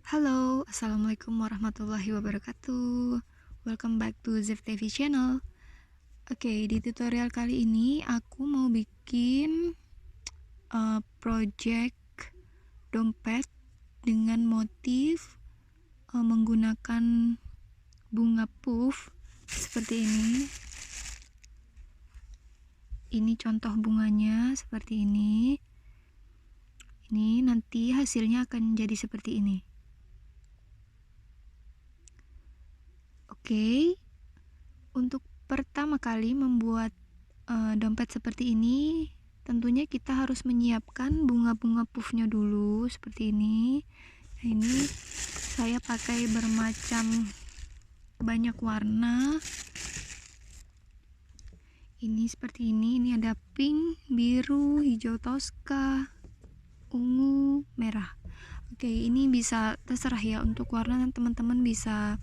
Halo, Assalamualaikum warahmatullahi wabarakatuh. Welcome back to Zef TV channel. Oke, di tutorial kali ini aku mau bikin project dompet dengan motif menggunakan bunga puff seperti ini. Ini contoh bunganya seperti ini. Ini nanti hasilnya akan jadi seperti ini. Oke, untuk pertama kali membuat dompet seperti ini, tentunya kita harus menyiapkan bunga-bunga puffnya dulu seperti ini. Nah, ini saya pakai bermacam banyak warna. Ini seperti ini ada pink, biru, hijau toska, ungu, merah. Oke, ini bisa terserah ya untuk warna, teman-teman bisa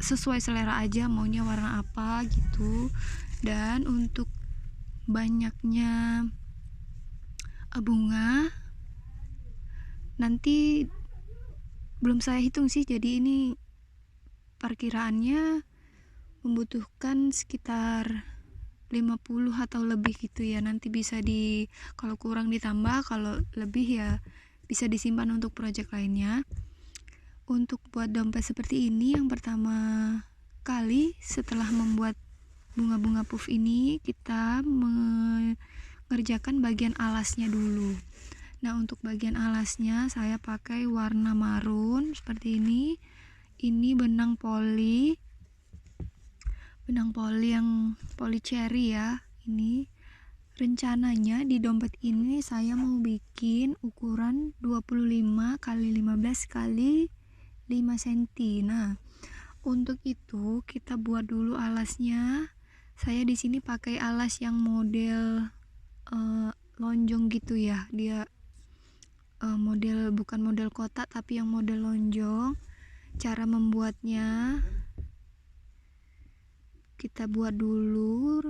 sesuai selera aja maunya warna apa gitu. Dan untuk banyaknya bunga nanti belum saya hitung sih, jadi ini perkiraannya membutuhkan sekitar 50 atau lebih gitu ya. Nanti bisa kalau kurang ditambah, kalau lebih ya bisa disimpan untuk project lainnya. Untuk buat dompet seperti ini, yang pertama kali setelah membuat bunga-bunga puff ini, kita mengerjakan bagian alasnya dulu. Nah, untuk bagian alasnya saya pakai warna marun seperti ini. Ini benang poli yang poli cherry ya. Ini rencananya di dompet ini saya mau bikin ukuran 25 x 15 x 5 cm. Nah, untuk itu kita buat dulu alasnya. Saya di sini pakai alas yang model lonjong gitu ya. Dia model, bukan model kotak tapi yang model lonjong. Cara membuatnya, kita buat dulu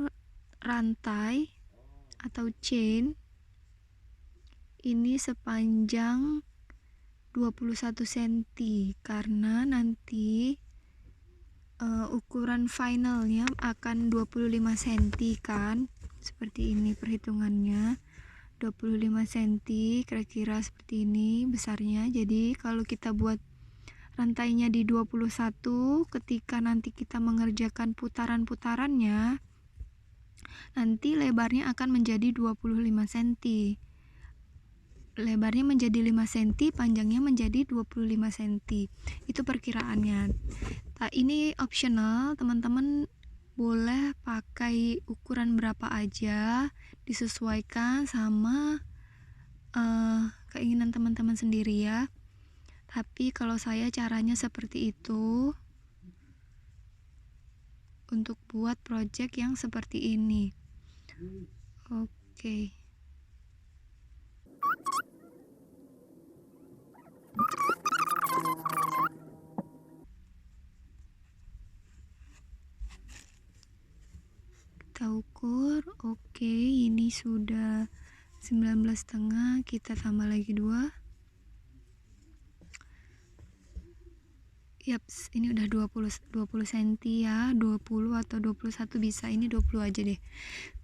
rantai atau chain ini sepanjang 21 cm, karena nanti ukuran finalnya akan 25 cm kan, seperti ini perhitungannya. 25 cm kira-kira seperti ini besarnya. Jadi kalau kita buat rantainya di 21, ketika nanti kita mengerjakan putaran-putarannya, nanti lebarnya akan menjadi 25 cm. Lebarnya menjadi 5 cm, panjangnya menjadi 25 cm. Itu perkiraannya. Nah, ini optional, teman-teman boleh pakai ukuran berapa aja, disesuaikan sama keinginan teman-teman sendiri ya. Tapi kalau saya caranya seperti itu untuk buat project yang seperti ini. Oke. Kita ukur. Oke, ini sudah 19,5, kita tambah lagi 2. Yaps, ini udah 20 cm ya. 20 atau 21 bisa. Ini 20 aja deh.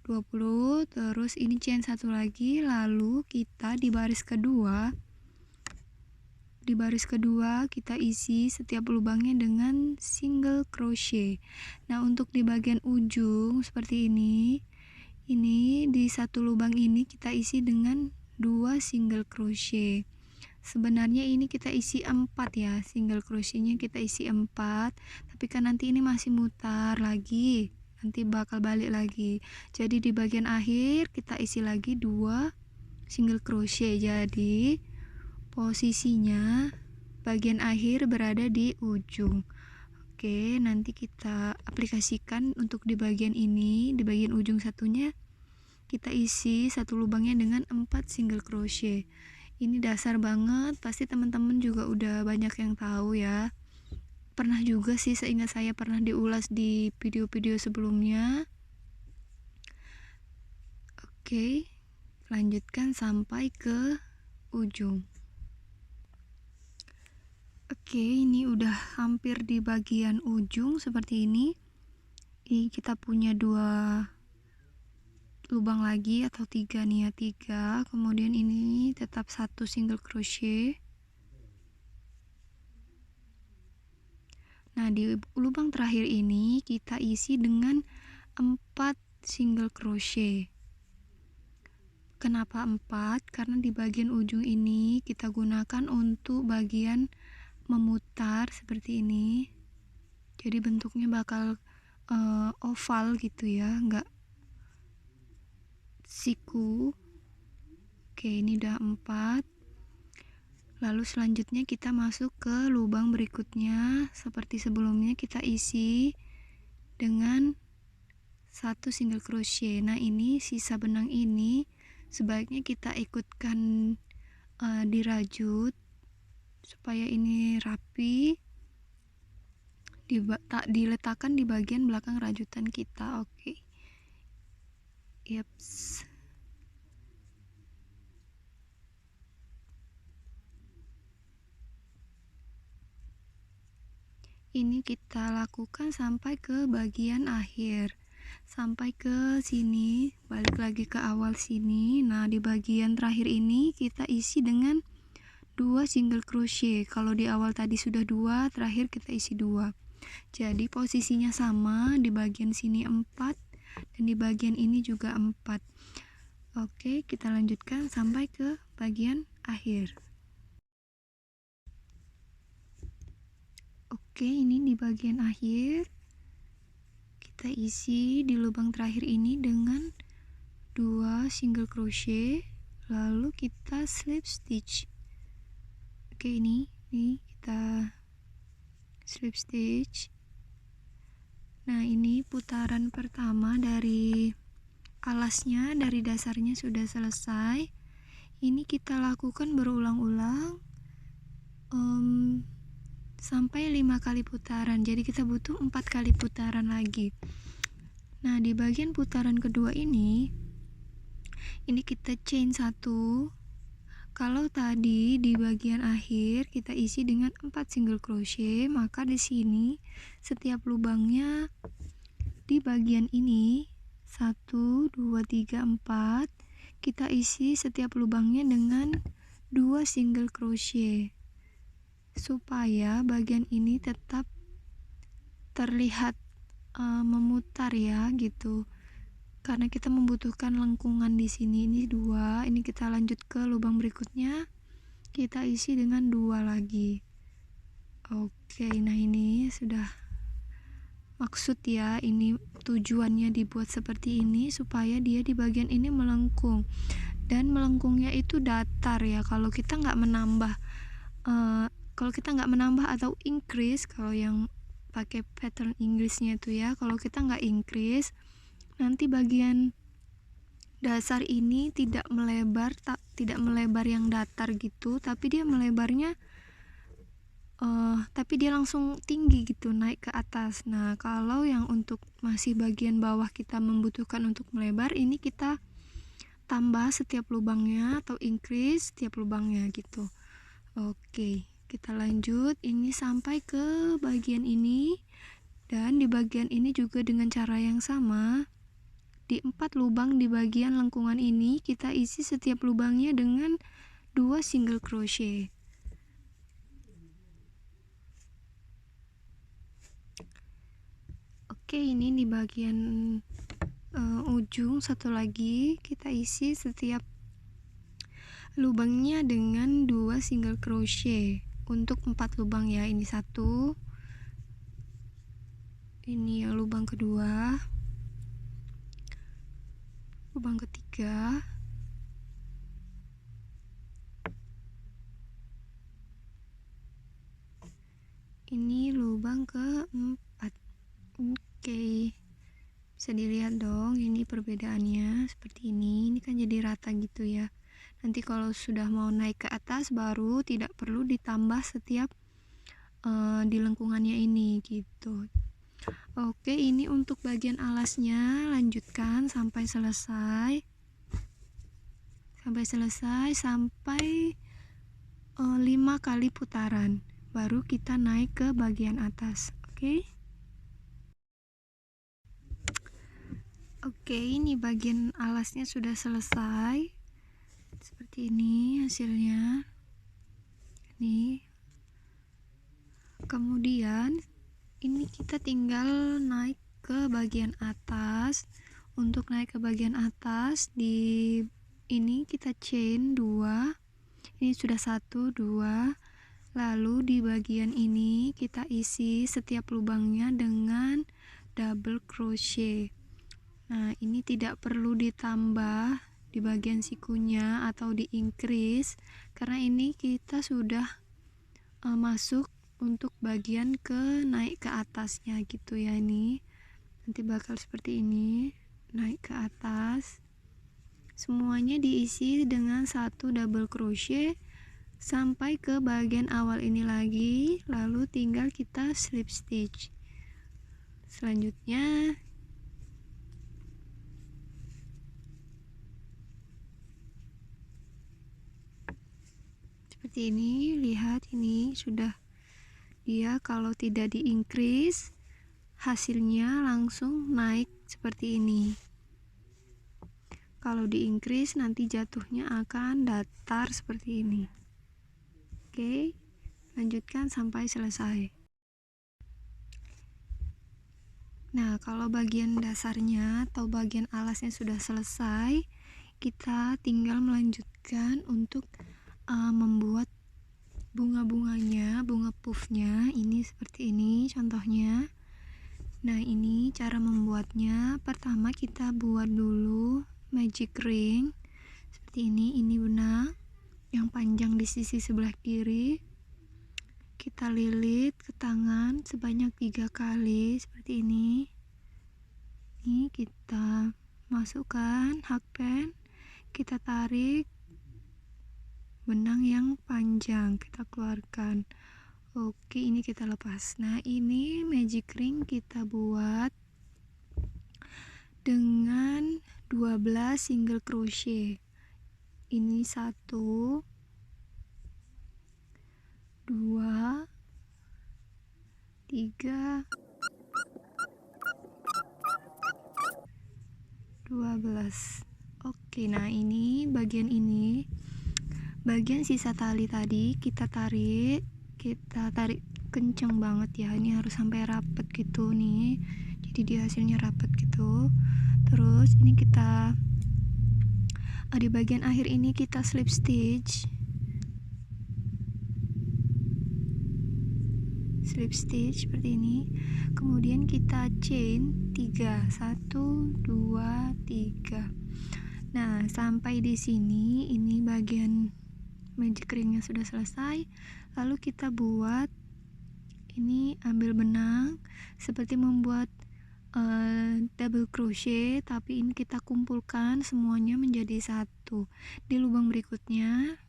20, terus ini chain satu lagi, lalu kita di baris kedua kita isi setiap lubangnya dengan single crochet. Nah, untuk di bagian ujung seperti ini di satu lubang ini kita isi dengan 2 single crochet. Sebenarnya ini kita isi 4 ya, single crochetnya kita isi 4, tapi kan nanti ini masih mutar lagi, nanti bakal balik lagi. Jadi di bagian akhir kita isi lagi 2 single crochet. Jadi posisinya bagian akhir berada di ujung. Oke, nanti kita aplikasikan untuk di bagian ini. Di bagian ujung satunya kita isi satu lubangnya dengan 4 single crochet. Ini dasar banget, pasti teman-teman juga udah banyak yang tahu ya. Pernah juga sih, seingat saya pernah diulas di video-video sebelumnya. Oke, lanjutkan sampai ke ujung. Oke, ini udah hampir di bagian ujung seperti ini. Ini kita punya 2 lubang lagi atau 3 nih ya, 3. Kemudian ini tetap 1 single crochet. Nah, di lubang terakhir ini kita isi dengan 4 single crochet. Kenapa 4? Karena di bagian ujung ini kita gunakan untuk bagian memutar seperti ini. Jadi bentuknya bakal oval gitu ya, enggak siku. Oke, ini udah 4. Lalu selanjutnya kita masuk ke lubang berikutnya. Seperti sebelumnya kita isi dengan 1 single crochet. Nah, ini sisa benang ini sebaiknya kita ikutkan dirajut supaya ini rapi, diletakkan di bagian belakang rajutan kita. Oke. Yaps. Ini kita lakukan sampai ke bagian akhir, sampai ke sini, balik lagi ke awal sini. Nah, di bagian terakhir ini kita isi dengan 2 single crochet. Kalau di awal tadi sudah 2, terakhir kita isi 2. Jadi posisinya sama, di bagian sini 4 dan di bagian ini juga 4. Oke, kita lanjutkan sampai ke bagian akhir. Oke, ini di bagian akhir kita isi di lubang terakhir ini dengan 2 single crochet, lalu kita slip stitch. Oke, ini kita slip stitch. Nah, ini putaran pertama dari alasnya, dari dasarnya sudah selesai. Ini kita lakukan berulang-ulang sampai 5 kali putaran. Jadi kita butuh 4 kali putaran lagi. Nah, di bagian putaran kedua ini kita chain 1. Kalau tadi di bagian akhir kita isi dengan 4 single crochet, maka di sini setiap lubangnya di bagian ini 1, 2, 3, 4 kita isi setiap lubangnya dengan 2 single crochet supaya bagian ini tetap terlihat memutar ya gitu, karena kita membutuhkan lengkungan di sini. Ini 2, ini kita lanjut ke lubang berikutnya, kita isi dengan 2 lagi. Oke, nah ini sudah maksud ya, ini tujuannya dibuat seperti ini supaya dia di bagian ini melengkung, dan melengkungnya itu datar ya. Kalau kita nggak menambah atau increase, kalau yang pakai pattern Inggrisnya itu ya, kalau kita nggak increase, nanti bagian dasar ini tidak melebar yang datar gitu, tapi dia melebarnya tapi dia langsung tinggi gitu, naik ke atas. Nah, kalau yang untuk masih bagian bawah kita membutuhkan untuk melebar, ini kita tambah setiap lubangnya atau increase setiap lubangnya gitu. Oke, kita lanjut. Ini sampai ke bagian ini, dan di bagian ini juga dengan cara yang sama. Di 4 lubang di bagian lengkungan ini kita isi setiap lubangnya dengan 2 single crochet. Oke, ini di bagian ujung satu lagi kita isi setiap lubangnya dengan 2 single crochet untuk 4 lubang ya. Ini 1, ini yang lubang kedua, lubang ketiga, ini lubang keempat. Oke, bisa dilihat dong, ini perbedaannya seperti ini. Ini kan jadi rata gitu ya. Nanti kalau sudah mau naik ke atas baru tidak perlu ditambah setiap di lengkungannya ini gitu. Oke, ini untuk bagian alasnya, lanjutkan sampai selesai. Sampai 5 kali putaran. baru kita naik ke bagian atas. Oke, ini bagian alasnya sudah selesai. Seperti ini hasilnya. Nih. Kemudian ini kita tinggal naik ke bagian atas. Untuk naik ke bagian atas, di ini kita chain 2. Ini sudah 1, 2. Lalu di bagian ini kita isi setiap lubangnya dengan double crochet. Nah, ini tidak perlu ditambah di bagian sikunya atau di increase, karena ini kita sudah masuk untuk bagian ke naik ke atasnya gitu ya. Ini nanti bakal seperti ini, naik ke atas. Semuanya diisi dengan 1 double crochet sampai ke bagian awal ini lagi, lalu tinggal kita slip stitch. Selanjutnya seperti ini. Lihat, ini sudah dia kalau tidak di increase hasilnya langsung naik seperti ini. Kalau di increase nanti jatuhnya akan datar seperti ini. Oke, lanjutkan sampai selesai. Nah, kalau bagian dasarnya atau bagian alasnya sudah selesai, kita tinggal melanjutkan untuk membuat bunga-bunganya, bunga puffnya. Ini seperti ini contohnya. Nah, ini cara membuatnya. Pertama kita buat dulu magic ring seperti ini benang yang panjang di sisi sebelah kiri. Kita lilit ke tangan sebanyak 3 kali seperti ini. Ini kita masukkan hakpen, kita tarik benang yang panjang, kita keluarkan. Oke, ini kita lepas. Nah, ini magic ring kita buat dengan 12 single crochet. Ini 1, 2, 3, 12. Oke, nah ini bagian sisa tali tadi kita tarik kenceng banget ya. Ini harus sampai rapet gitu nih, jadi dia hasilnya rapet gitu. Terus ini kita di bagian akhir ini kita slip stitch seperti ini. Kemudian kita chain 3, 1, 2, 3. Nah, sampai di sini ini bagian magic ringnya sudah selesai. Lalu kita buat ini, ambil benang seperti membuat double crochet, tapi ini kita kumpulkan semuanya menjadi satu. Di lubang berikutnya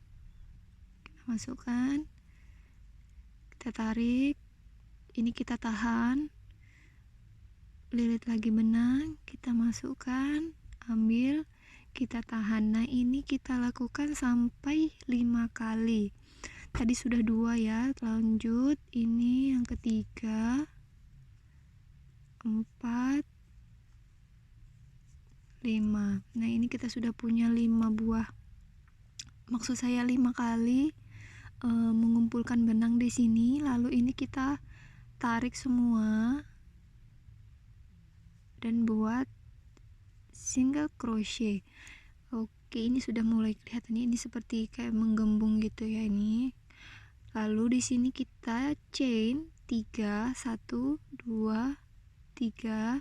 kita masukkan, kita tarik, ini kita tahan, lilit lagi benang, kita masukkan, ambil, kita tahan. Nah, ini kita lakukan sampai 5 kali. Tadi sudah 2 ya, lanjut ini yang ketiga, 4, 5. Nah, ini kita sudah punya 5 buah, maksud saya 5 kali mengumpulkan benang di sini. Lalu ini kita tarik semua dan buat single crochet. Oke, ini sudah mulai kelihatan, ini seperti kayak menggembung gitu ya ini. Lalu di sini kita chain 3, 1, 2, 3.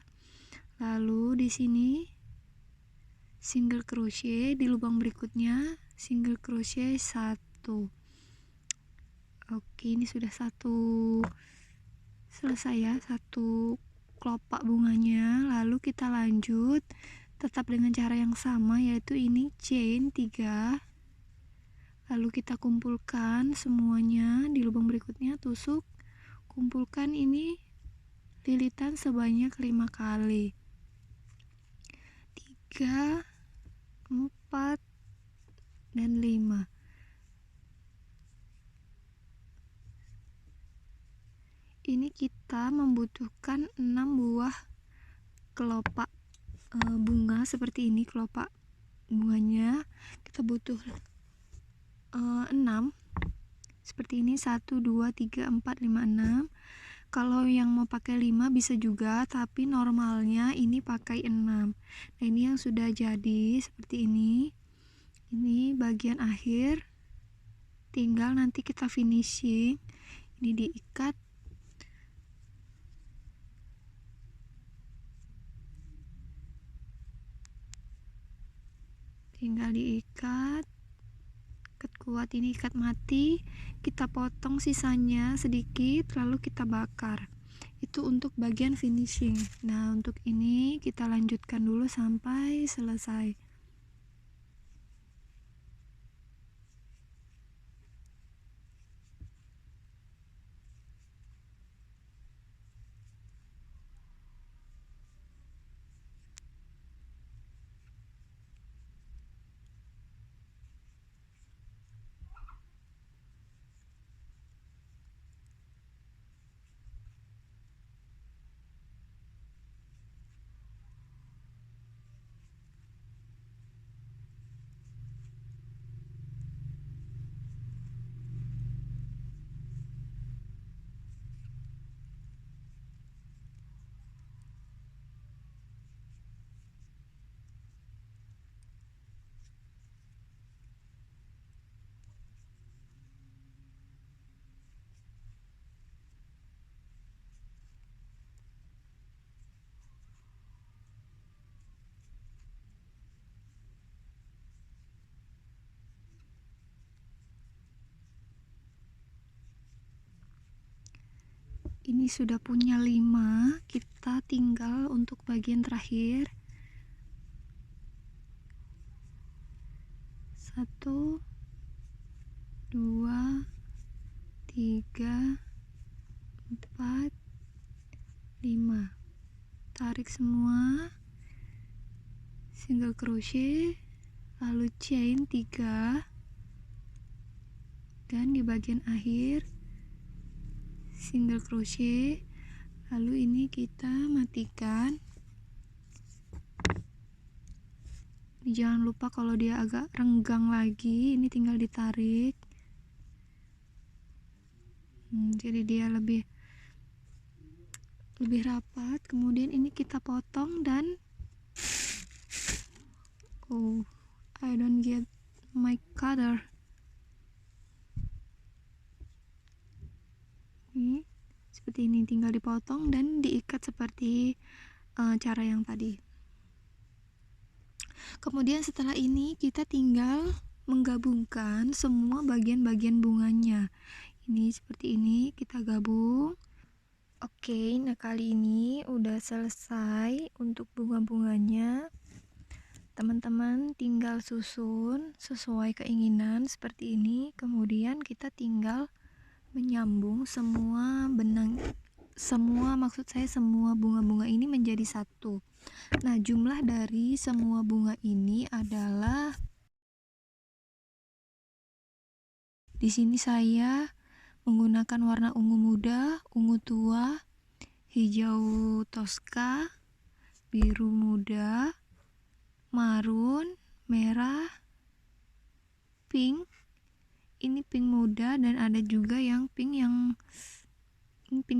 Lalu di sini single crochet, di lubang berikutnya single crochet 1. Oke, ini sudah selesai ya, 1 kelopak bunganya. Lalu kita lanjut tetap dengan cara yang sama, yaitu ini chain 3. Lalu kita kumpulkan semuanya di lubang berikutnya, tusuk, kumpulkan ini lilitan sebanyak 5 kali. 3, 4, dan 5. ini kita membutuhkan 6 buah kelopak bunga seperti ini. Kelopak bunganya kita butuh 6 seperti ini, 1 2 3 4 5 6. Kalau yang mau pakai 5 bisa juga, tapi normalnya ini pakai 6. Nah, ini yang sudah jadi seperti ini. Ini bagian akhir, tinggal nanti kita finishing. Ini diikat. Tinggal diikat. Ikat kuat, ini ikat mati. Kita potong sisanya sedikit, lalu kita bakar. Itu untuk bagian finishing. Nah, untuk ini kita lanjutkan dulu sampai selesai. Ini sudah punya 5, kita tinggal untuk bagian terakhir. 1 2 3 4 5. Tarik semua, single crochet, lalu chain 3, dan di bagian akhir single crochet. Lalu ini kita matikan. Ini jangan lupa kalau dia agak renggang lagi, ini tinggal ditarik. Jadi dia lebih rapat. Kemudian ini kita potong dan I don't get my cutter. Ini seperti ini, tinggal dipotong dan diikat seperti cara yang tadi. Kemudian setelah ini kita tinggal menggabungkan semua bagian-bagian bunganya. Ini seperti ini kita gabung. Oke, nah kali ini udah selesai untuk bunga-bunganya. Teman-teman tinggal susun sesuai keinginan seperti ini. Kemudian kita tinggal menyambung semua semua bunga-bunga ini menjadi satu. Nah, jumlah dari semua bunga ini adalah, di sini saya menggunakan warna ungu muda, ungu tua, hijau toska, biru muda, marun, merah, pink. Ini pink muda, dan ada juga yang pink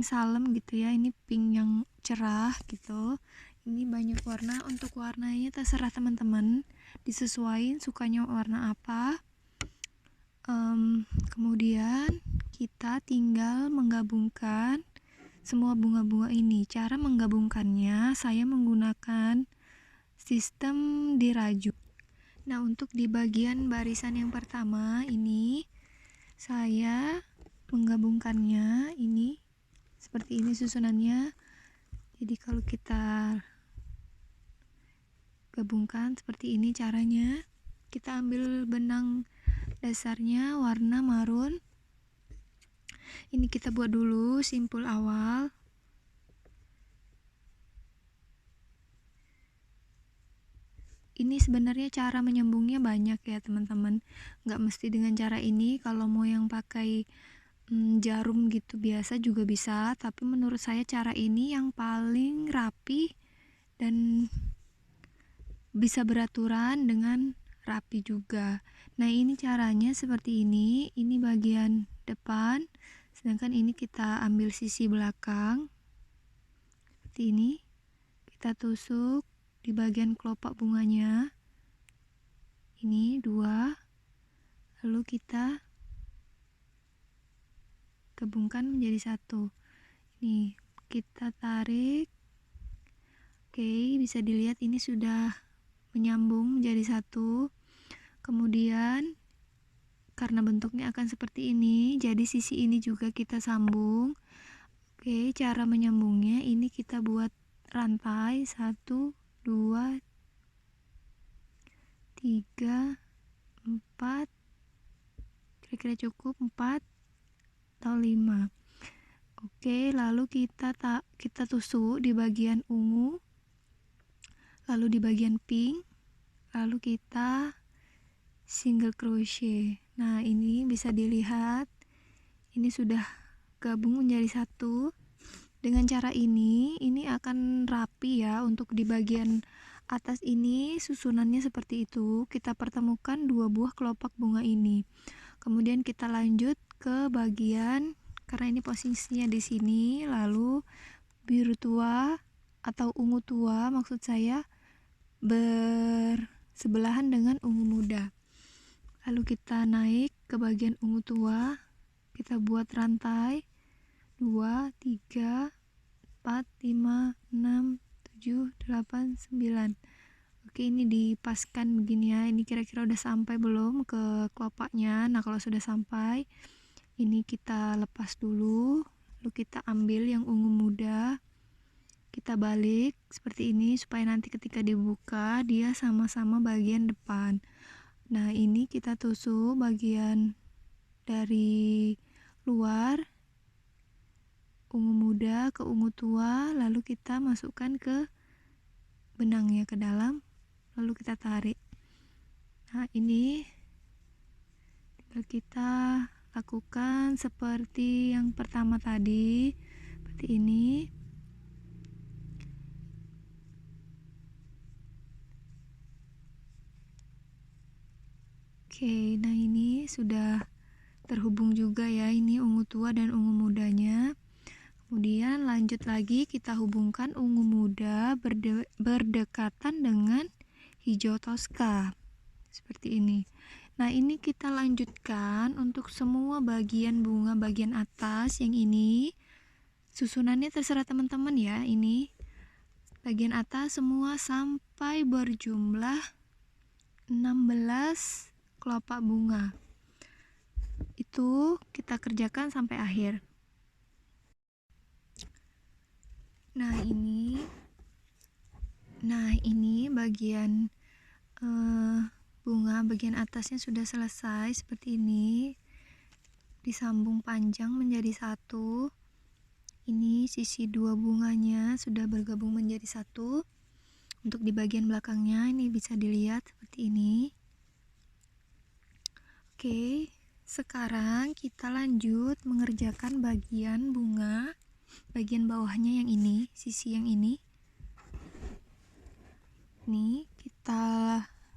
salem gitu ya. Ini pink yang cerah gitu. Ini banyak warna. Untuk warnanya terserah teman-teman, disesuaikan sukanya warna apa. Kemudian kita tinggal menggabungkan semua bunga-bunga ini. Cara menggabungkannya saya menggunakan sistem diraju. Nah, untuk di bagian barisan yang pertama ini saya menggabungkannya ini seperti ini susunannya. Jadi kalau kita gabungkan seperti ini caranya. Kita ambil benang dasarnya warna marun. Ini kita buat dulu simpul awal. Ini sebenarnya cara menyambungnya banyak ya teman-teman, nggak mesti dengan cara ini. Kalau mau yang pakai jarum gitu biasa juga bisa, tapi menurut saya cara ini yang paling rapi dan bisa beraturan dengan rapi juga. Nah, ini caranya seperti ini bagian depan, sedangkan ini kita ambil sisi belakang seperti ini, kita tusuk di bagian kelopak bunganya ini 2, lalu kita gabungkan menjadi 1. Nih, kita tarik. Oke, bisa dilihat ini sudah menyambung menjadi 1. Kemudian karena bentuknya akan seperti ini, jadi sisi ini juga kita sambung. Oke, cara menyambungnya ini kita buat rantai 1, 2, 3, 4, kira-kira cukup 4 atau 5. Oke, lalu kita tusuk di bagian ungu, lalu di bagian pink, lalu kita single crochet. Nah, ini bisa dilihat ini sudah gabung menjadi 1. Dengan cara ini akan rapi ya. Untuk di bagian atas ini susunannya seperti itu. Kita pertemukan 2 buah kelopak bunga ini. Kemudian kita lanjut ke bagian, karena ini posisinya di sini, lalu biru tua atau ungu tua maksud saya bersebelahan dengan ungu muda. Lalu kita naik ke bagian ungu tua, kita buat rantai 2, 3, 4, 5, 6, 7, 8, 9. Oke, ini dipaskan begini ya. Ini kira-kira udah sampai belum ke kelopaknya. Nah, kalau sudah sampai, ini kita lepas dulu, lalu kita ambil yang ungu muda, kita balik seperti ini supaya nanti ketika dibuka dia sama-sama bagian depan. Nah, ini kita tusuk bagian dari luar ungu muda ke ungu tua, lalu kita masukkan ke benangnya ke dalam, lalu kita tarik. Nah, ini tinggal kita lakukan seperti yang pertama tadi, seperti ini. Oke, nah ini sudah terhubung juga ya, ini ungu tua dan ungu mudanya. Kemudian lanjut lagi, kita hubungkan ungu muda berdekatan dengan hijau toska seperti ini. Nah, ini kita lanjutkan untuk semua bagian bunga bagian atas yang ini. Susunannya terserah teman-teman ya. Ini bagian atas semua sampai berjumlah 16 kelopak bunga. Itu kita kerjakan sampai akhir. Nah, ini bagian bunga bagian atasnya sudah selesai seperti ini, disambung panjang menjadi 1. Ini sisi 2 bunganya sudah bergabung menjadi 1. Untuk di bagian belakangnya ini bisa dilihat seperti ini. Oke, sekarang kita lanjut mengerjakan bagian bunga bagian bawahnya yang ini, sisi yang ini. Ini kita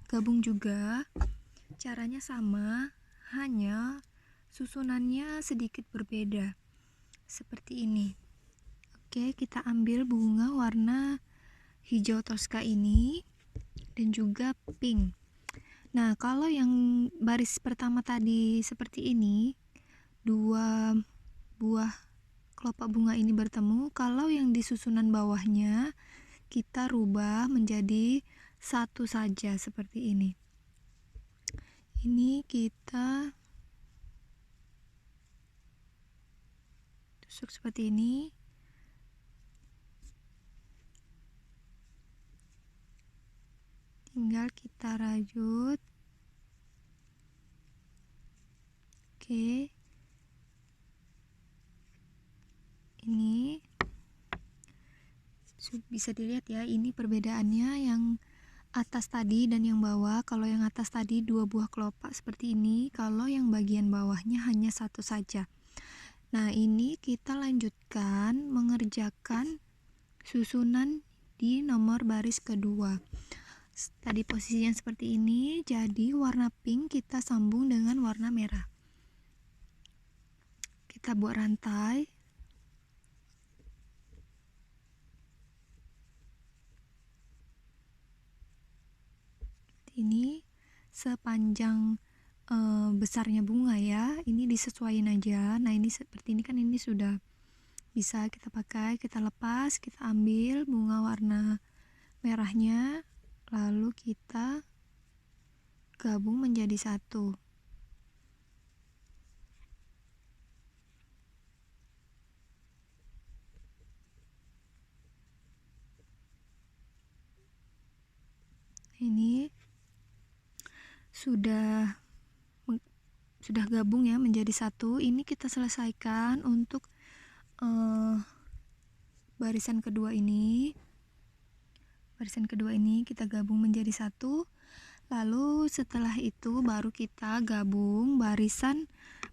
gabung juga, caranya sama, hanya susunannya sedikit berbeda seperti ini. Oke, kita ambil bunga warna hijau toska ini dan juga pink. Nah, kalau yang baris pertama tadi seperti ini, 2 buah kelopak bunga ini bertemu. Kalau yang di susunan bawahnya kita rubah menjadi 1 saja seperti ini. Ini kita tusuk seperti ini. Tinggal kita rajut. Oke. Ini bisa dilihat ya, ini perbedaannya yang atas tadi dan yang bawah. Kalau yang atas tadi 2 buah kelopak seperti ini, kalau yang bagian bawahnya hanya 1 saja. Nah, ini kita lanjutkan mengerjakan susunan di nomor baris kedua. Tadi posisinya seperti ini, jadi warna pink kita sambung dengan warna merah. Kita buat rantai. Ini sepanjang besarnya bunga ya, ini disesuaikan aja. Nah, ini seperti ini kan, ini sudah bisa kita pakai. Kita lepas, kita ambil bunga warna merahnya, lalu kita gabung menjadi satu. Ini sudah gabung ya menjadi satu. Ini kita selesaikan untuk barisan kedua ini. Barisan kedua ini kita gabung menjadi satu. Lalu setelah itu baru kita gabung barisan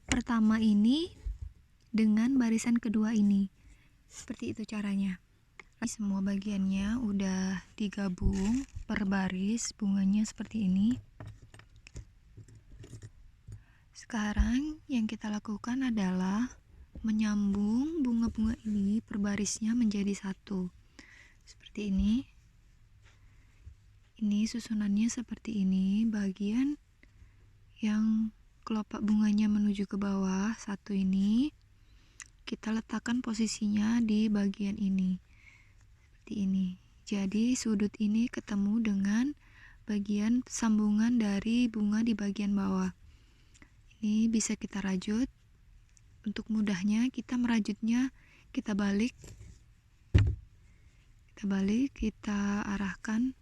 pertama ini dengan barisan kedua ini. Seperti itu caranya. Semua bagiannya udah digabung per baris, bunganya seperti ini. Sekarang yang kita lakukan adalah menyambung bunga-bunga ini per barisnya menjadi satu. Seperti ini. Ini susunannya seperti ini. Bagian yang kelopak bunganya menuju ke bawah, satu ini, kita letakkan posisinya di bagian ini. Seperti ini. Jadi sudut ini ketemu dengan bagian sambungan dari bunga di bagian bawah. Ini bisa kita rajut. Untuk mudahnya kita merajutnya, kita balik, kita arahkan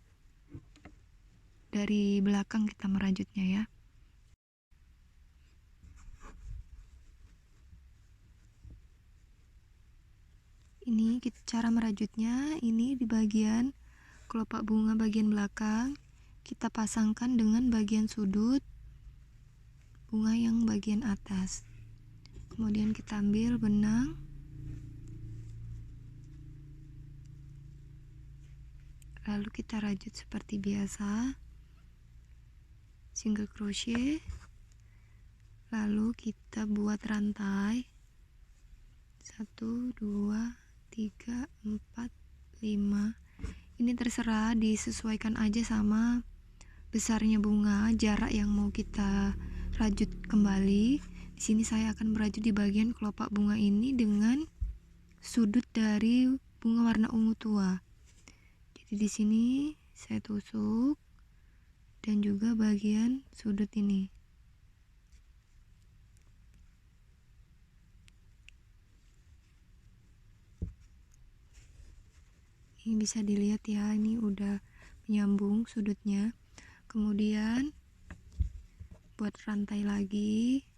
dari belakang, kita merajutnya ya. Ini cara merajutnya. Ini di bagian kelopak bunga bagian belakang kita pasangkan dengan bagian sudut bunga yang bagian atas. Kemudian kita ambil benang, lalu kita rajut seperti biasa, single crochet, lalu kita buat rantai 1, 2, 3, 4, 5. Ini terserah, disesuaikan aja sama besarnya bunga, jarak yang mau kita rajut kembali. Di sini saya akan merajut di bagian kelopak bunga ini dengan sudut dari bunga warna ungu tua. Jadi di sini saya tusuk dan juga bagian sudut ini. Ini bisa dilihat ya, ini udah menyambung sudutnya. Kemudian buat rantai lagi.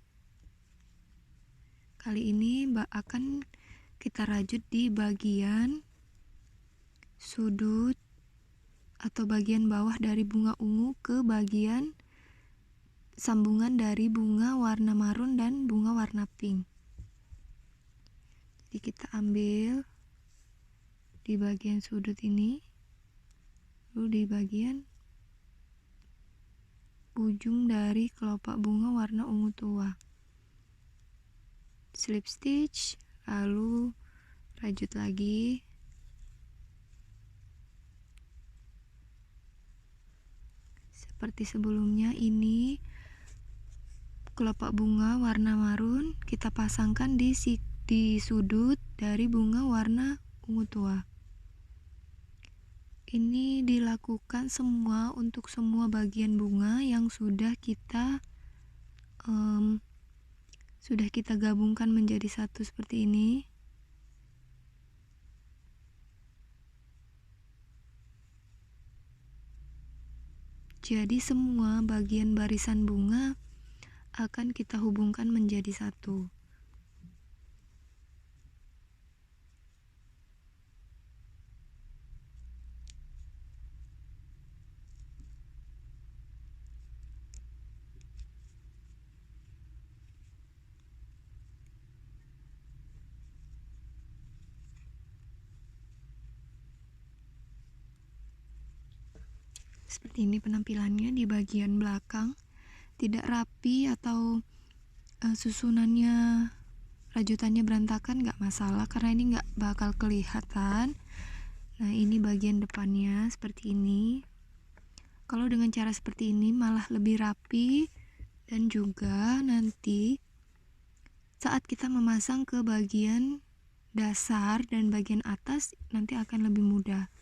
Kali ini akan kita rajut di bagian sudut atau bagian bawah dari bunga ungu ke bagian sambungan dari bunga warna marun dan bunga warna pink. Jadi kita ambil di bagian sudut ini, lalu di bagian ujung dari kelopak bunga warna ungu tua, slip stitch, lalu rajut lagi. Seperti sebelumnya, ini kelopak bunga warna marun kita pasangkan di sudut dari bunga warna ungu tua. Ini dilakukan semua untuk semua bagian bunga yang sudah kita gabungkan menjadi satu seperti ini. Jadi semua bagian barisan bunga akan kita hubungkan menjadi satu. Seperti ini penampilannya di bagian belakang, tidak rapi atau susunannya rajutannya berantakan nggak masalah karena ini nggak bakal kelihatan. Nah, ini bagian depannya seperti ini. Kalau dengan cara seperti ini malah lebih rapi, dan juga nanti saat kita memasang ke bagian dasar dan bagian atas nanti akan lebih mudah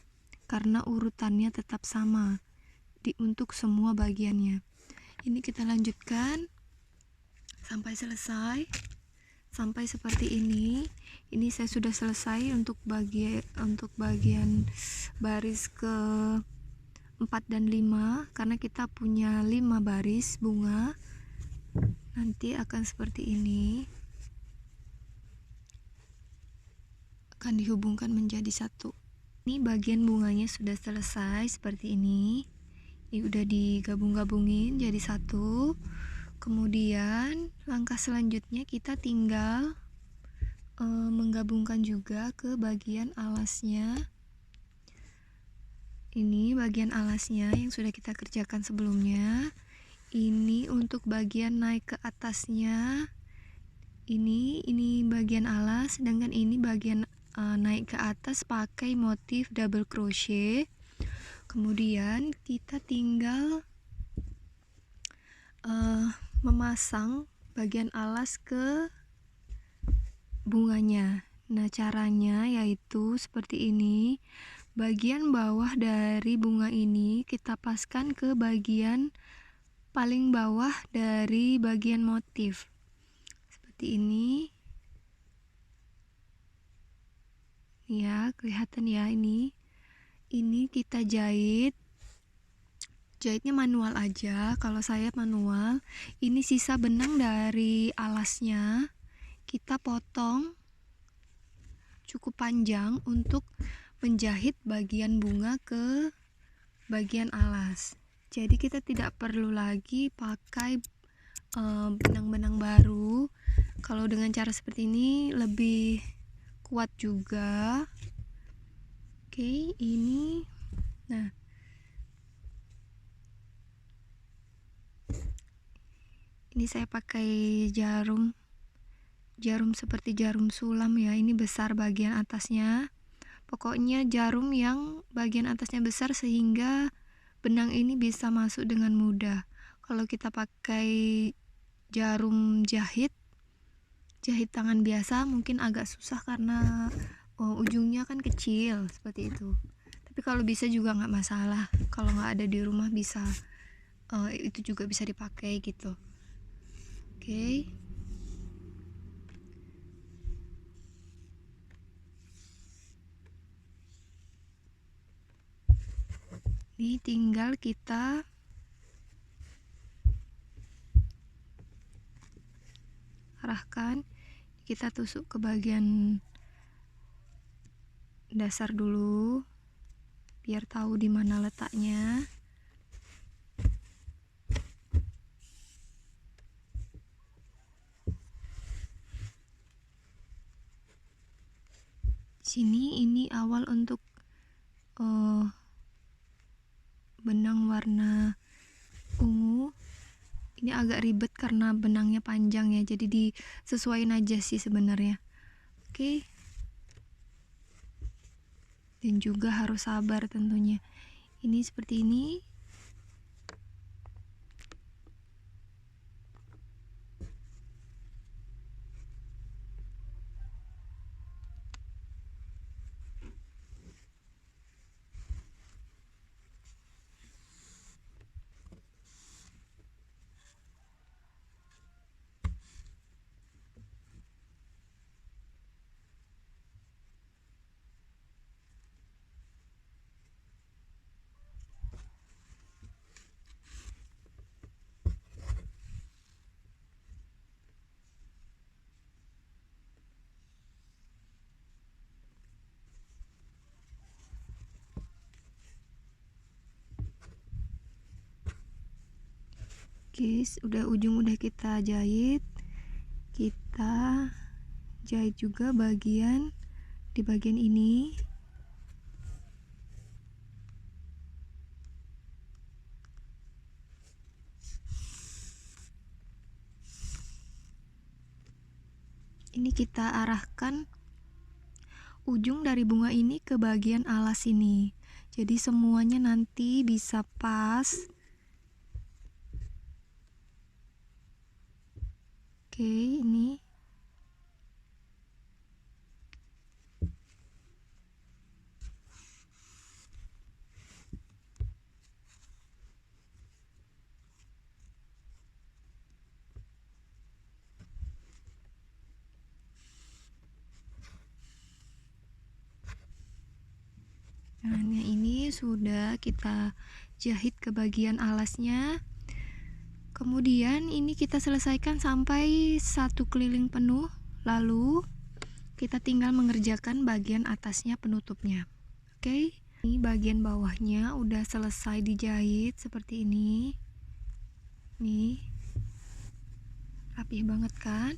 karena urutannya tetap sama untuk semua bagiannya. Ini kita lanjutkan sampai selesai, sampai seperti ini. Ini saya sudah selesai untuk bagian baris ke 4 dan 5 karena kita punya 5 baris bunga. Nanti akan seperti ini, akan dihubungkan menjadi satu. Ini bagian bunganya sudah selesai seperti ini. Ini udah digabung-gabungin jadi satu. Kemudian langkah selanjutnya kita tinggal menggabungkan juga ke bagian alasnya. Ini bagian alasnya yang sudah kita kerjakan sebelumnya. Ini untuk bagian naik ke atasnya. Ini bagian alas, sedangkan ini bagian naik ke atas pakai motif double crochet. Kemudian kita tinggal memasang bagian alas ke bunganya. Nah, caranya yaitu seperti ini. Bagian bawah dari bunga ini kita paskan ke bagian paling bawah dari bagian motif. Seperti ini. Ya, kelihatan ya ini. Ini kita jahit. Jahitnya manual aja. Kalau saya manual. Ini sisa benang dari alasnya. Kita potong cukup panjang untuk menjahit bagian bunga ke bagian alas. Jadi kita tidak perlu lagi pakai benang-benang baru. Kalau dengan cara seperti ini lebih kuat juga. Oke, ini. Nah, ini saya pakai jarum seperti jarum sulam ya. Ini besar bagian atasnya. Pokoknya jarum yang bagian atasnya besar sehingga benang ini bisa masuk dengan mudah. Kalau kita pakai jarum jahit tangan biasa mungkin agak susah karena ujungnya kan kecil seperti itu. Tapi kalau bisa juga nggak masalah. Kalau nggak ada di rumah bisa itu juga bisa dipakai gitu. Oke. Ini tinggal kita arahkan, kita tusuk ke bagian dasar dulu biar tahu di mana letaknya. Sini ini awal untuk benang warna ungu. Ini agak ribet karena benangnya panjang ya, jadi disesuaikan aja sih sebenarnya. Oke. Dan juga harus sabar tentunya. Ini seperti ini. Guys, ujung udah kita jahit. Kita jahit juga di bagian ini. kita arahkan ujung dari bunga ini ke bagian alas ini. Jadi semuanya nanti bisa pas. Oke, ini. Nah, ini sudah kita jahit ke bagian alasnya. Kemudian ini kita selesaikan sampai 1 keliling penuh. Lalu kita tinggal mengerjakan bagian atasnya penutupnya. Oke, ini bagian bawahnya udah selesai dijahit seperti ini. Nih, rapih banget kan?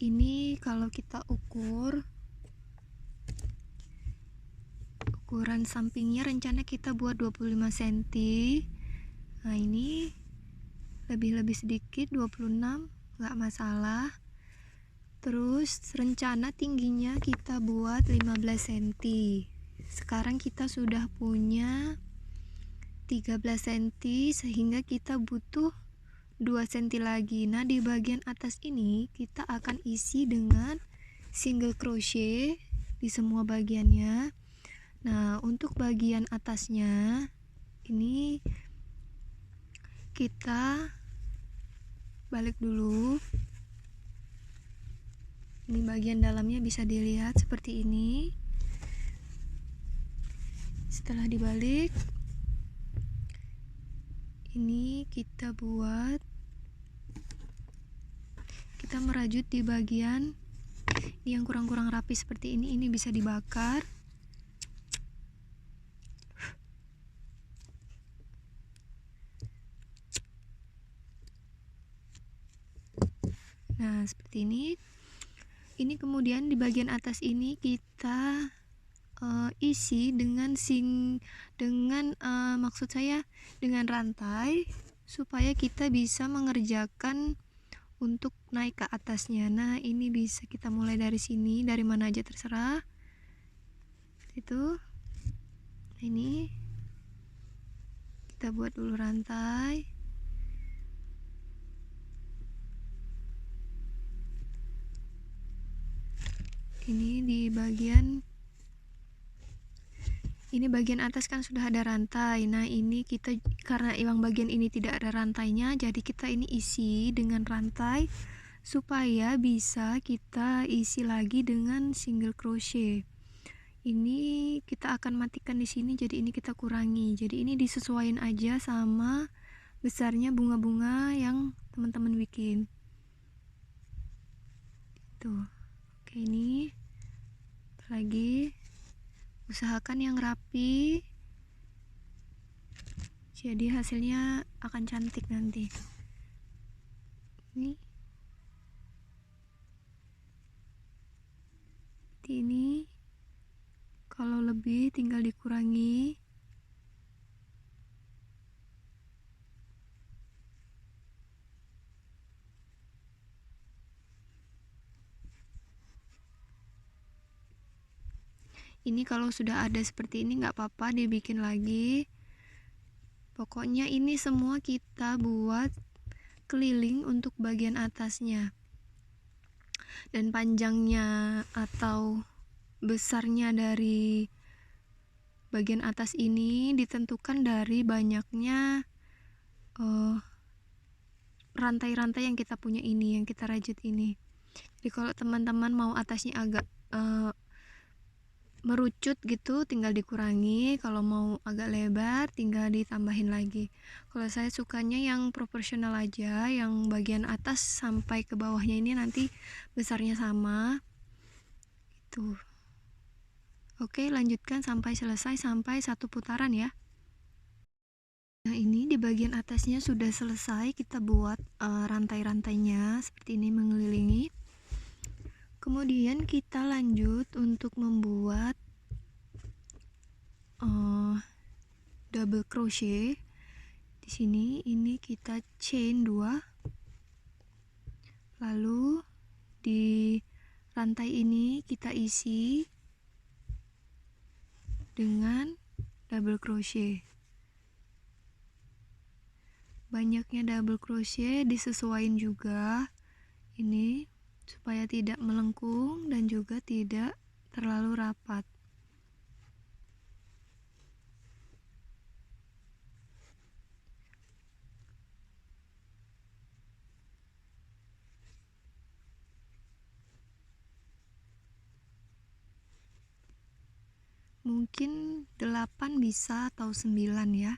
Ini kalau kita ukuran sampingnya rencana kita buat 25 cm. Nah, ini lebih sedikit 26, nggak masalah. Terus rencana tingginya kita buat 15 cm. Sekarang kita sudah punya 13 cm, sehingga kita butuh 2 cm lagi. Nah, di bagian atas ini kita akan isi dengan single crochet di semua bagiannya. Nah, untuk bagian atasnya ini kita balik dulu. Ini bagian dalamnya bisa dilihat seperti ini. Setelah dibalik, ini kita merajut di bagian yang kurang rapi seperti ini. Ini bisa dibakar. Nah, seperti ini. Ini kemudian di bagian atas ini kita isi dengan maksud saya dengan rantai, supaya kita bisa mengerjakan untuk naik ke atasnya. Nah, ini bisa kita mulai dari sini, dari mana aja terserah. Itu. Nah, ini kita buat dulu rantai. Ini di bagian atas kan sudah ada rantai. Nah, ini kita karena yang bagian ini tidak ada rantainya, jadi kita ini isi dengan rantai supaya bisa kita isi lagi dengan single crochet. Ini kita akan matikan di sini, jadi ini kita kurangi. Jadi ini disesuaikan aja sama besarnya bunga-bunga yang teman-teman bikin. Tuh. Oke, ini lagi usahakan yang rapi, jadi hasilnya akan cantik nanti. Ini kalau lebih tinggal dikurangi. Ini kalau sudah ada seperti ini nggak apa-apa, dibikin lagi. Pokoknya ini semua kita buat keliling untuk bagian atasnya. Dan panjangnya atau besarnya dari bagian atas ini ditentukan dari banyaknya rantai-rantai yang kita punya ini, yang kita rajut ini. Jadi kalau teman-teman mau atasnya agak merucut gitu, tinggal dikurangi. Kalau mau agak lebar, tinggal ditambahin lagi. Kalau saya sukanya yang proporsional aja, yang bagian atas sampai ke bawahnya ini nanti besarnya sama. Itu. Oke, lanjutkan sampai selesai, sampai 1 putaran ya. Nah, ini di bagian atasnya sudah selesai, kita buat rantai-rantainya seperti ini mengelilingi. Kemudian kita lanjut untuk membuat double crochet. Di sini ini kita chain 2, lalu di rantai ini kita isi dengan double crochet. Banyaknya double crochet disesuaikan juga ini supaya tidak melengkung dan juga tidak terlalu rapat. Mungkin 8 bisa atau 9 ya.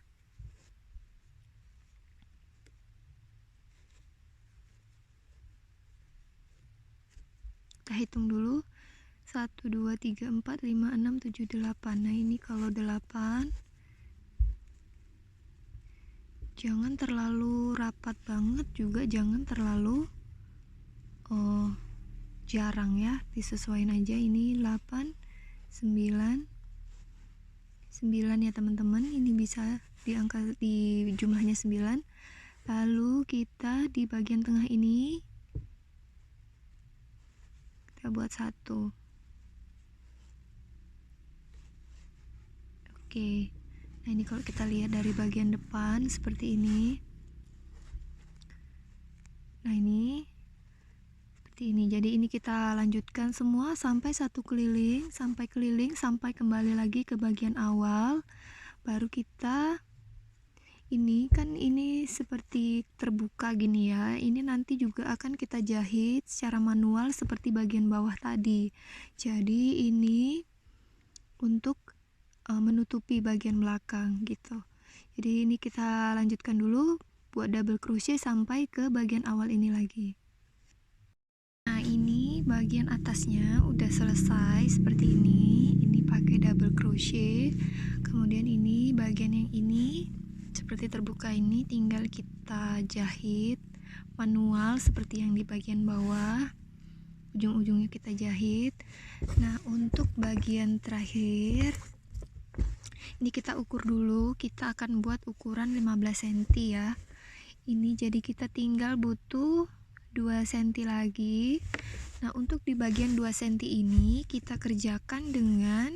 Kita hitung dulu. 1, 2, 3, 4, 5, 6, 7, 8. Nah ini kalau 8, jangan terlalu rapat banget, juga jangan terlalu jarang ya, disesuaikan aja. Ini 8, 9 ya teman-teman, ini bisa diangkat di jumlahnya 9. Lalu kita di bagian tengah ini kita buat 1. Oke, nah ini kalau kita lihat dari bagian depan seperti ini. Nah ini seperti ini. Jadi ini kita lanjutkan semua sampai 1 keliling, sampai kembali lagi ke bagian awal. Baru kita ini kan ini seperti terbuka gini ya. Ini nanti juga akan kita jahit secara manual seperti bagian bawah tadi. Jadi ini untuk menutupi bagian belakang gitu. Jadi ini kita lanjutkan dulu buat double crochet sampai ke bagian awal ini lagi. Nah ini bagian atasnya udah selesai seperti ini. Ini pakai double crochet. Kemudian ini bagian yang ini seperti terbuka, ini tinggal kita jahit manual seperti yang di bagian bawah. Ujung-ujungnya kita jahit. Nah untuk bagian terakhir ini kita ukur dulu. Kita akan buat ukuran 15 cm ya. Ini jadi kita tinggal butuh 2 cm lagi. Nah untuk di bagian 2 cm ini kita kerjakan dengan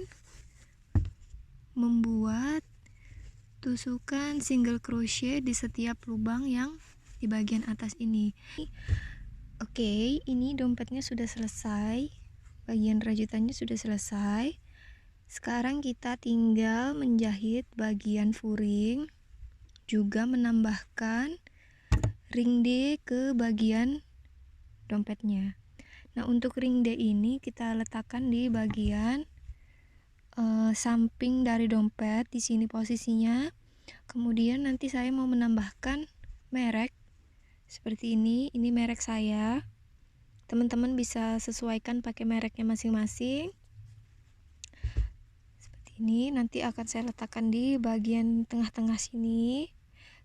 membuat tusukan single crochet di setiap lubang yang di bagian atas ini. Oke, ini dompetnya sudah selesai, bagian rajutannya sudah selesai. Sekarang kita tinggal menjahit bagian furing, juga menambahkan ring D ke bagian dompetnya. Nah untuk ring D ini kita letakkan di bagian samping dari dompet, di sini posisinya. Kemudian nanti saya mau menambahkan merek seperti ini merek saya. Teman-teman bisa sesuaikan pakai mereknya masing-masing. Seperti ini nanti akan saya letakkan di bagian tengah-tengah sini.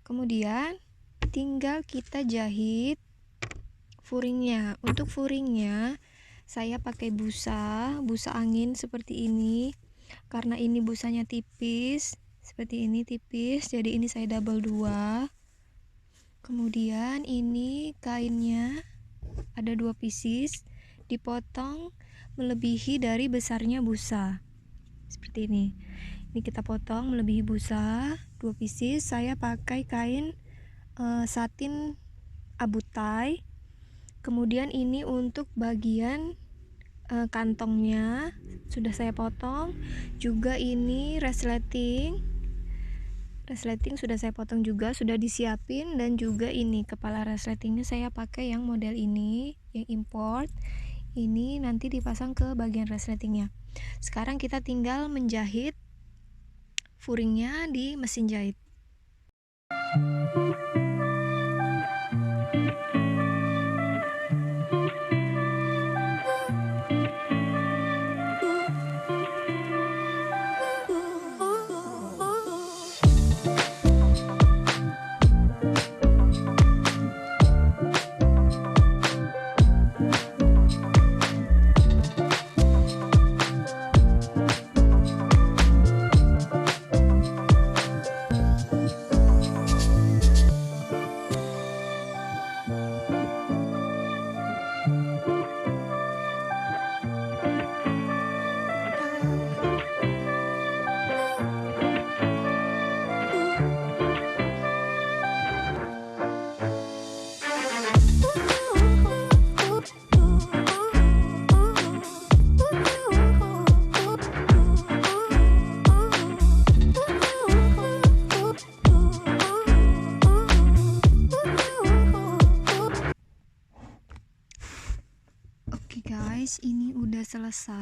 Kemudian tinggal kita jahit furingnya. Untuk furingnya saya pakai busa angin seperti ini. Karena ini busanya tipis, seperti ini tipis, jadi ini saya double 2. Kemudian ini kainnya ada 2 pieces, dipotong melebihi dari besarnya busa. Seperti ini. Ini kita potong melebihi busa 2 pieces. Saya pakai kain satin abu tai. Kemudian ini untuk bagian kantongnya sudah saya potong. Juga ini resleting sudah saya potong juga, sudah disiapin. Dan juga ini kepala resletingnya saya pakai yang model ini, yang import. Ini nanti dipasang ke bagian resletingnya. Sekarang kita tinggal menjahit furingnya di mesin jahit.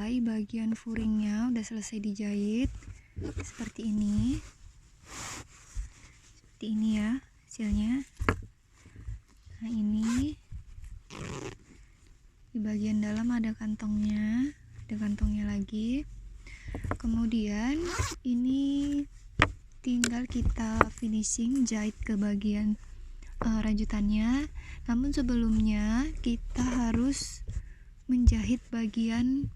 selesai bagian furingnya, udah selesai dijahit seperti ini ya hasilnya. Nah, ini di bagian dalam ada kantongnya lagi. Kemudian ini tinggal kita finishing jahit ke bagian lanjutannya. Namun sebelumnya kita harus menjahit bagian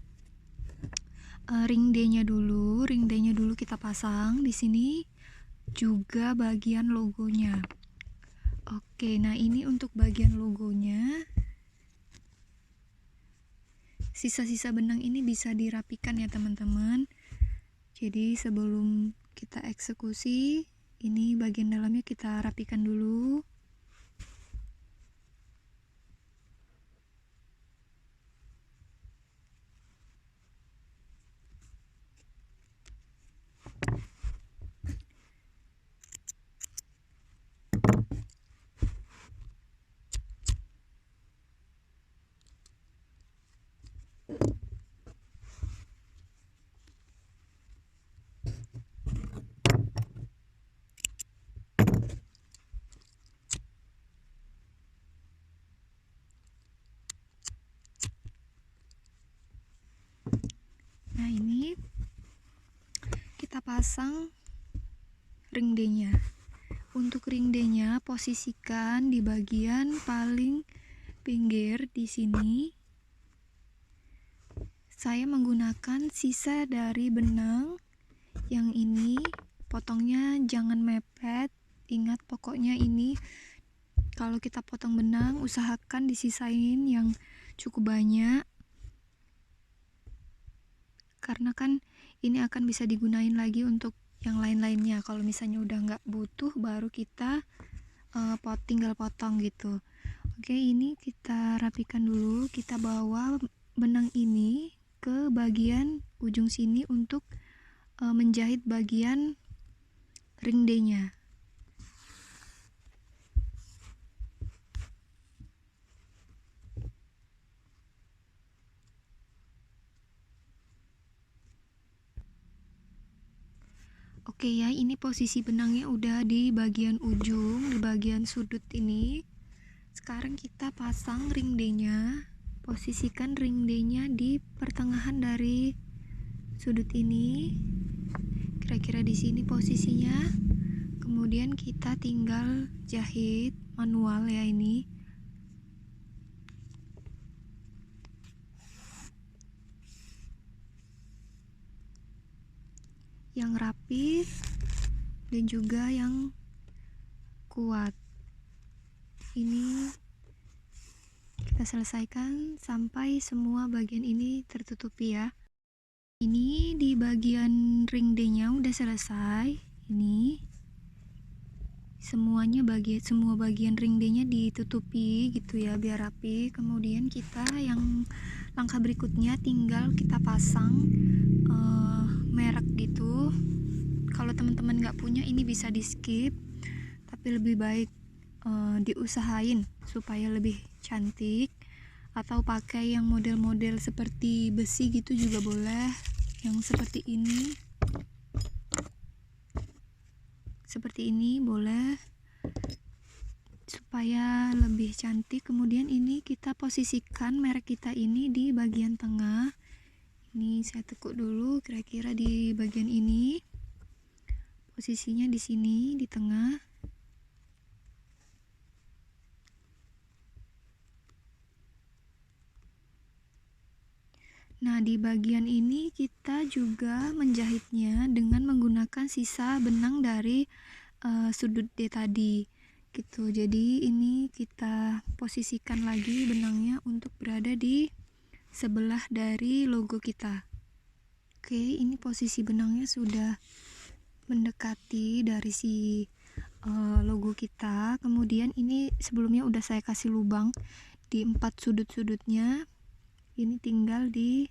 ring D-nya dulu. Ring D-nya dulu kita pasang di sini, juga bagian logonya. Oke, nah ini untuk bagian logonya. Sisa-sisa benang ini bisa dirapikan ya teman-teman. Jadi sebelum kita eksekusi, ini bagian dalamnya kita rapikan dulu. Nah, ini kita pasang ring D-nya. Untuk ring D-nya posisikan di bagian paling pinggir di sini. Saya menggunakan sisa dari benang yang ini, potongnya jangan mepet. Ingat pokoknya ini kalau kita potong benang usahakan disisain yang cukup banyak, karena kan ini akan bisa digunain lagi untuk yang lain-lainnya. Kalau misalnya udah nggak butuh baru kita tinggal potong gitu. Oke, ini kita rapikan dulu. Kita bawa benang ini ke bagian ujung sini untuk menjahit bagian ring D-nya. Oke ya, ini posisi benangnya udah di bagian ujung, di bagian sudut ini. Sekarang kita pasang ring D-nya. Posisikan ring D-nya di pertengahan dari sudut ini. Kira-kira di sini posisinya. Kemudian kita tinggal jahit manual ya ini. Yang rapi dan juga yang kuat. Ini kita selesaikan sampai semua bagian ini tertutupi ya. Ini di bagian ring D-nya udah selesai. Ini semuanya semua bagian ring D-nya ditutupi gitu ya biar rapi. Kemudian kita yang langkah berikutnya tinggal kita pasang merek gitu. Kalau teman-teman nggak punya ini bisa di skip, tapi lebih baik diusahain supaya lebih cantik. Atau pakai yang model-model seperti besi gitu juga boleh, yang seperti ini boleh, supaya lebih cantik. Kemudian ini kita posisikan merek kita ini di bagian tengah. Ini saya tekuk dulu kira-kira di bagian ini, posisinya di sini di tengah. Nah, di bagian ini kita juga menjahitnya dengan menggunakan sisa benang dari sudut D tadi gitu. Jadi ini kita posisikan lagi benangnya untuk berada di sebelah dari logo kita. Oke, ini posisi benangnya sudah mendekati dari si logo kita. Kemudian ini sebelumnya udah saya kasih lubang di 4 sudut-sudutnya. Ini tinggal dijahit.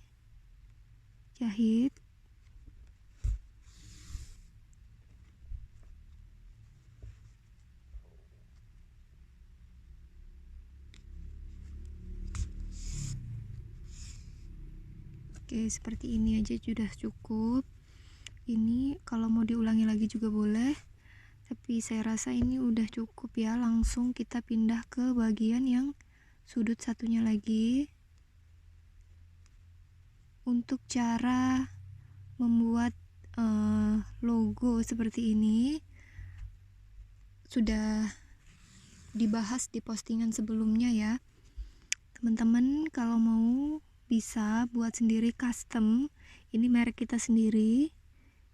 Oke, Oke, seperti ini aja sudah cukup. Ini kalau mau diulangi lagi juga boleh, tapi saya rasa ini udah cukup ya. Langsung kita pindah ke bagian yang sudut satunya lagi. Untuk cara membuat logo seperti ini sudah dibahas di postingan sebelumnya ya. Teman-teman kalau mau bisa buat sendiri custom. Ini merek kita sendiri,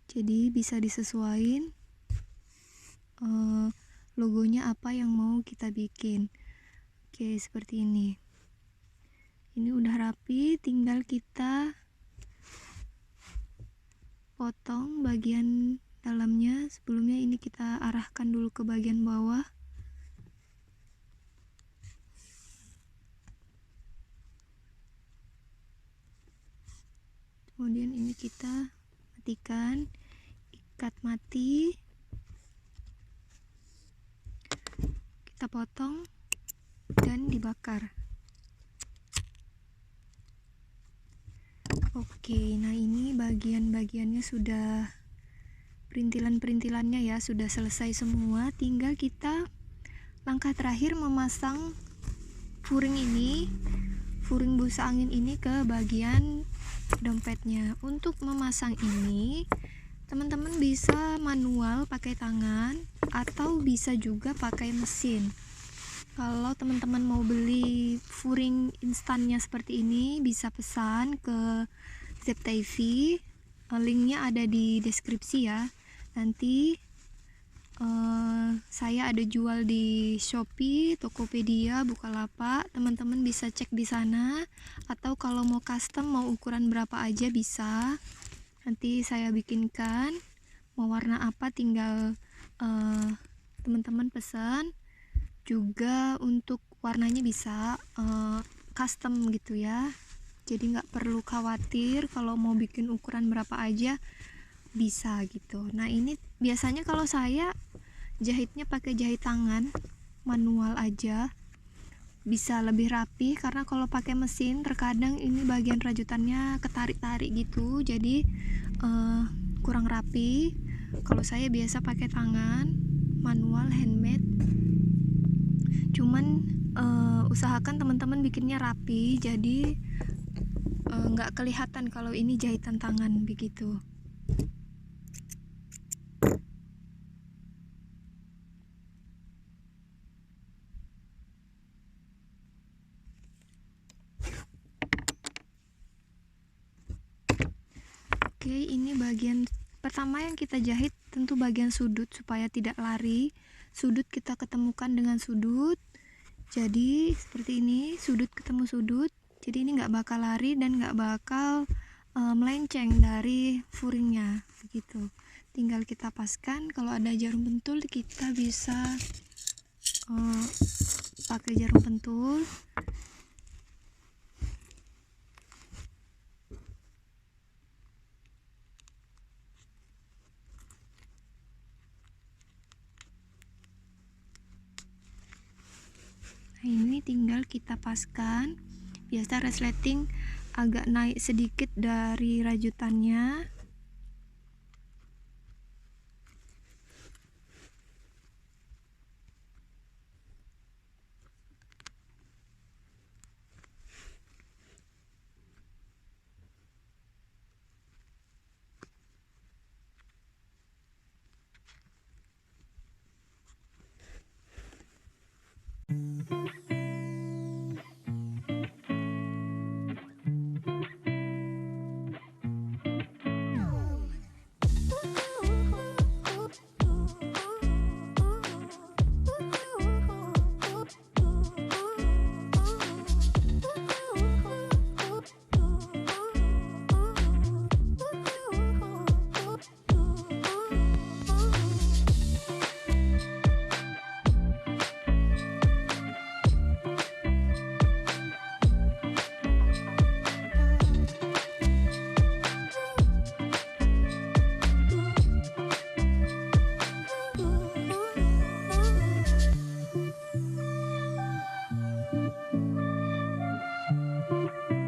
jadi bisa disesuaikan logonya apa yang mau kita bikin. Oke, seperti ini. Ini udah rapi, tinggal kita potong bagian dalamnya. Sebelumnya ini kita arahkan dulu ke bagian bawah. Kemudian ini kita matikan, ikat mati, kita potong dan dibakar. Oke, nah ini bagian-bagiannya sudah, perintilan-perintilannya ya sudah selesai semua. Tinggal kita langkah terakhir memasang furing ini, furing busa angin ini ke bagian dompetnya. Untuk memasang ini teman-teman bisa manual pakai tangan atau bisa juga pakai mesin. Kalau teman-teman mau beli furing instannya seperti ini, bisa pesan ke ZTV, linknya ada di deskripsi ya. Nanti saya ada jual di Shopee, Tokopedia, Bukalapak. Teman-teman bisa cek di sana. Atau kalau mau custom, mau ukuran berapa aja bisa. Nanti saya bikinkan. Mau warna apa tinggal teman-teman pesan. Juga untuk warnanya bisa custom gitu ya. Jadi nggak perlu khawatir kalau mau bikin ukuran berapa aja bisa gitu. Nah ini biasanya kalau saya jahitnya pakai jahit tangan manual aja, bisa lebih rapi. Karena kalau pakai mesin terkadang ini bagian rajutannya ketarik-tarik gitu, jadi kurang rapi. Kalau saya biasa pakai tangan manual handmade. Cuman usahakan teman-teman bikinnya rapi, jadi nggak kelihatan kalau ini jahitan tangan begitu. Oke, ini bagian pertama yang kita jahit, tentu bagian sudut supaya tidak lari. Sudut kita ketemukan dengan sudut, jadi seperti ini, sudut ketemu sudut, jadi ini nggak bakal lari dan nggak bakal melenceng dari furingnya begitu. Tinggal kita paskan. Kalau ada jarum pentul kita bisa pakai jarum pentul. Nah ini tinggal kita paskan. Biasa resleting agak naik sedikit dari rajutannya,